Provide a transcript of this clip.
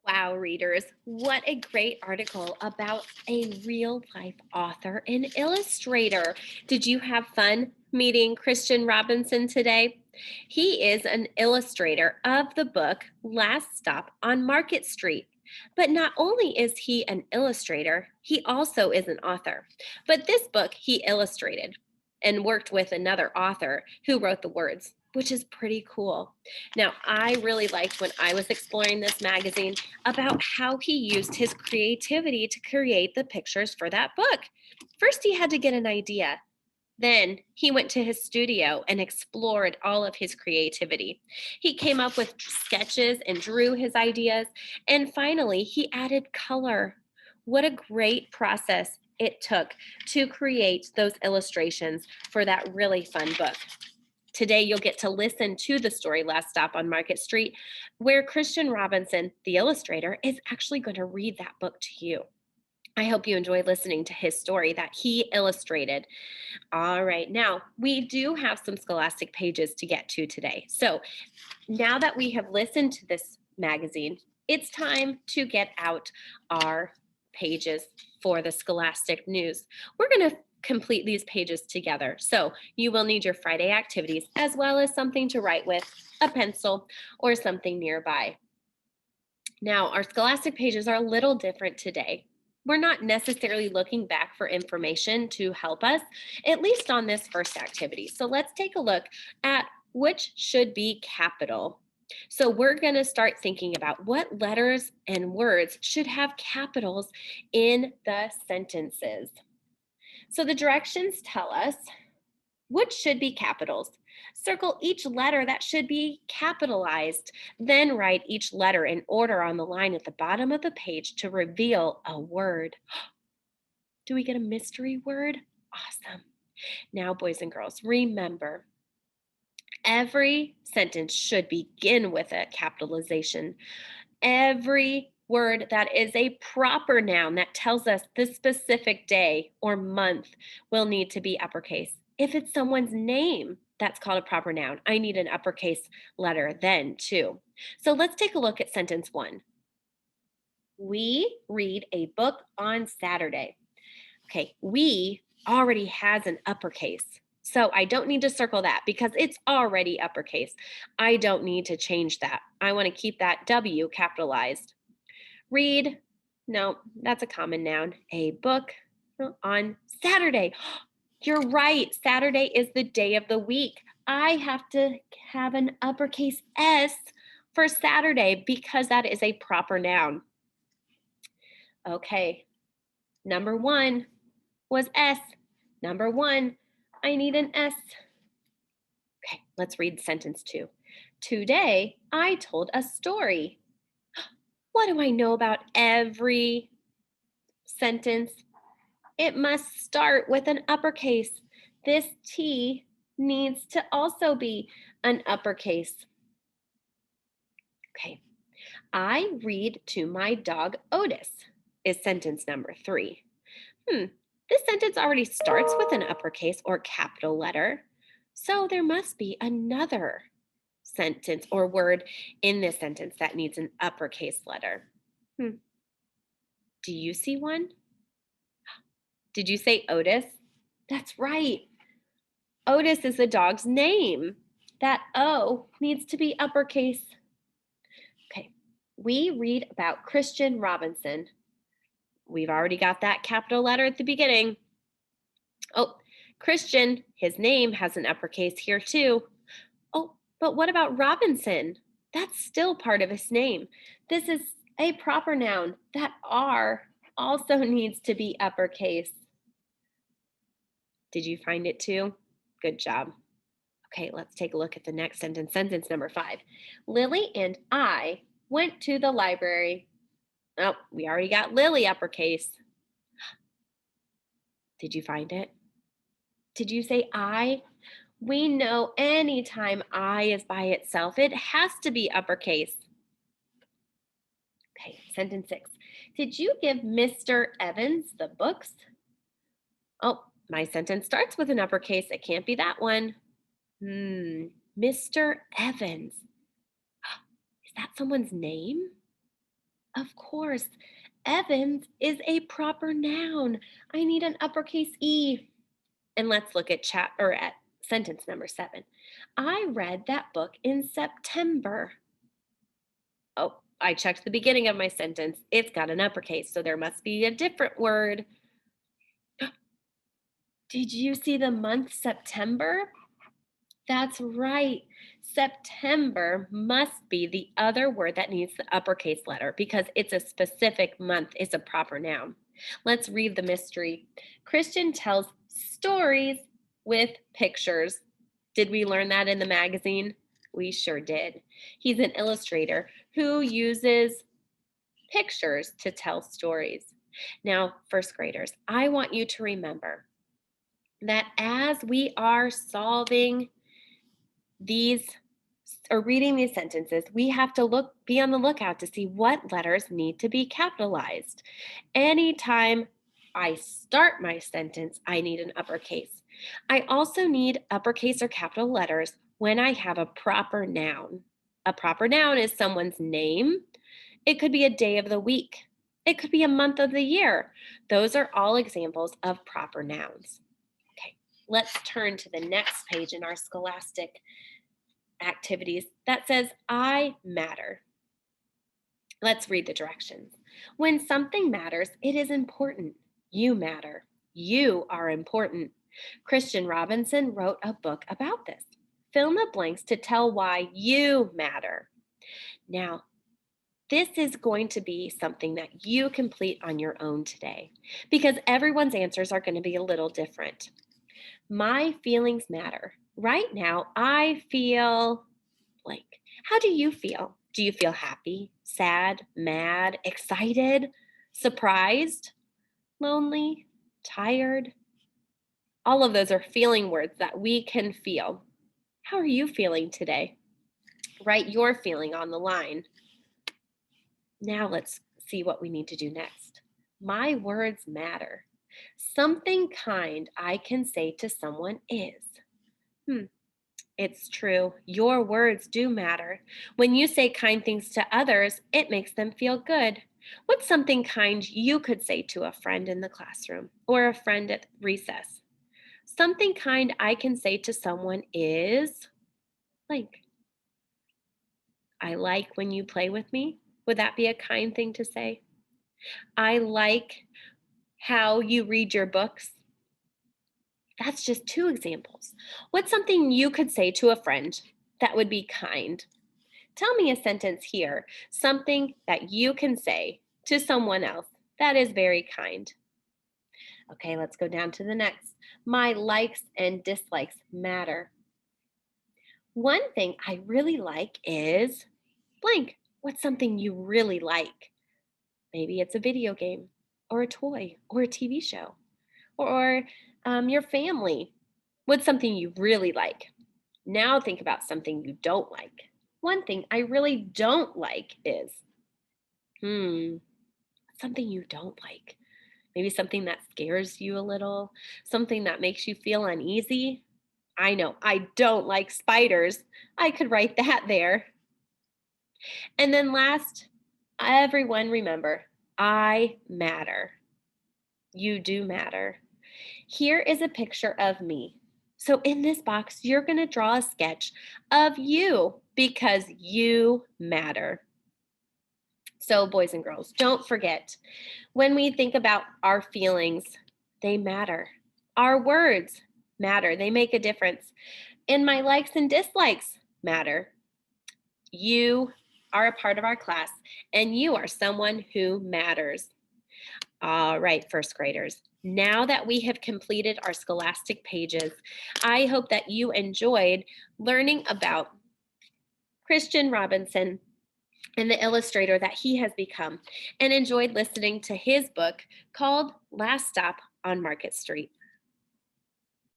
Wow, readers, what a great article about a real life author and illustrator. Did you have fun meeting Christian Robinson today? He is an illustrator of the book Last Stop on Market Street. But not only is he an illustrator, he also is an author. But this book he illustrated and worked with another author who wrote the words, which is pretty cool. Now, I really liked when I was exploring this magazine about how he used his creativity to create the pictures for that book. First, he had to get an idea. Then he went to his studio and explored all of his creativity. He came up with sketches and drew his ideas. And finally, he added color. What a great process it took to create those illustrations for that really fun book. Today, you'll get to listen to the story Last Stop on Market Street, where Christian Robinson, the illustrator, is actually going to read that book to you. I hope you enjoy listening to his story that he illustrated. All right, now we do have some Scholastic pages to get to today. So now that we have listened to this magazine, it's time to get out our pages for the Scholastic News. We're going to complete these pages together. So you will need your Friday activities as well as something to write with, a pencil, or something nearby. Now, our Scholastic pages are a little different today. We're not necessarily looking back for information to help us, at least on this first activity. So let's take a look at which should be capital. So we're going to start thinking about what letters and words should have capitals in the sentences. So the directions tell us which should be capitals. Circle each letter that should be capitalized. Then write each letter in order on the line at the bottom of the page to reveal a word. Do we get a mystery word? Awesome. Now, boys and girls, remember every sentence should begin with a capitalization. Every word that is a proper noun that tells us the specific day or month will need to be uppercase. If it's someone's name, that's called a proper noun. I need an uppercase letter then too. So let's take a look at sentence one. We read a book on Saturday. Okay, we already has an uppercase. So I don't need to circle that because it's already uppercase. I don't need to change that. I want to keep that W capitalized. Read, no, that's a common noun. A book on Saturday. You're right. Saturday is the day of the week. I have to have an uppercase S for Saturday because that is a proper noun. Okay, number one was S. Number one, I need an S. Okay, let's read sentence two. Today, I told a story. What do I know about every sentence? It must start with an uppercase. This T needs to also be an uppercase. Okay, I read to my dog Otis is sentence number three. This sentence already starts with an uppercase or capital letter. So there must be another sentence or word in this sentence that needs an uppercase letter. Hmm. Do you see one? Did you say Otis? That's right. Otis is the dog's name. That O needs to be uppercase. Okay. We read about Christian Robinson. We've already got that capital letter at the beginning. Oh, Christian, his name has an uppercase here too. Oh, but what about Robinson? That's still part of his name. This is a proper noun. That R also needs to be uppercase. Did you find it too? Good job. Okay, let's take a look at the next sentence. Sentence number five. Lily and I went to the library. Oh, we already got Lily uppercase. Did you find it? Did you say I? We know anytime I is by itself, it has to be uppercase. Okay, sentence six. Did you give Mr. Evans the books? Oh, my sentence starts with an uppercase. It can't be that one. Mr. Evans. Is that someone's name? Of course, Evans is a proper noun. I need an uppercase E. And let's look at at sentence number 7. I read that book in September. Oh, I checked the beginning of my sentence. It's got an uppercase, so there must be a different word. Did you see the month September? That's right. September must be the other word that needs the uppercase letter because it's a specific month. It's a proper noun. Let's read the mystery. Christian tells stories with pictures. Did we learn that in the magazine? We sure did. He's an illustrator who uses pictures to tell stories. Now, first graders, I want you to remember that as we are solving these or reading these sentences, we have to be on the lookout to see what letters need to be capitalized. Anytime I start my sentence, I need an uppercase. I also need uppercase or capital letters when I have a proper noun. A proper noun is someone's name. It could be a day of the week. It could be a month of the year. Those are all examples of proper nouns. Okay, let's turn to the next page in our Scholastic activities that says, I matter. Let's read the directions. When something matters, it is important. You matter. You are important. Christian Robinson wrote a book about this. Fill in the blanks to tell why you matter. Now, this is going to be something that you complete on your own today because everyone's answers are going to be a little different. My feelings matter. Right now, I feel blank. How do you feel? Do you feel happy, sad, mad, excited, surprised, lonely, tired? All of those are feeling words that we can feel. How are you feeling today? Write your feeling on the line. Now let's see what we need to do next. My words matter. Something kind I can say to someone is. It's true. Your words do matter. When you say kind things to others, it makes them feel good. What's something kind you could say to a friend in the classroom or a friend at recess? Something kind I can say to someone is like, I like when you play with me. Would that be a kind thing to say? I like how you read your books. That's just 2 examples. What's something you could say to a friend that would be kind? Tell me a sentence here, something that you can say to someone else that is very kind. Okay, let's go down to the next. My likes and dislikes matter. One thing I really like is blank. What's something you really like? Maybe it's a video game or a toy or a TV show or your family. What's something you really like? Now think about something you don't like. One thing I really don't like is, something you don't like. Maybe something that scares you a little, something that makes you feel uneasy. I know, I don't like spiders. I could write that there. And then last, everyone remember, I matter. You do matter. Here is a picture of me. So in this box, you're going to draw a sketch of you because you matter. So, boys and girls, don't forget when we think about our feelings, they matter. Our words matter, they make a difference. And my likes and dislikes matter. You are a part of our class, and you are someone who matters. All right, first graders. Now that we have completed our Scholastic pages, I hope that you enjoyed learning about Christian Robinson and the illustrator that he has become, and enjoyed listening to his book called Last Stop on Market Street.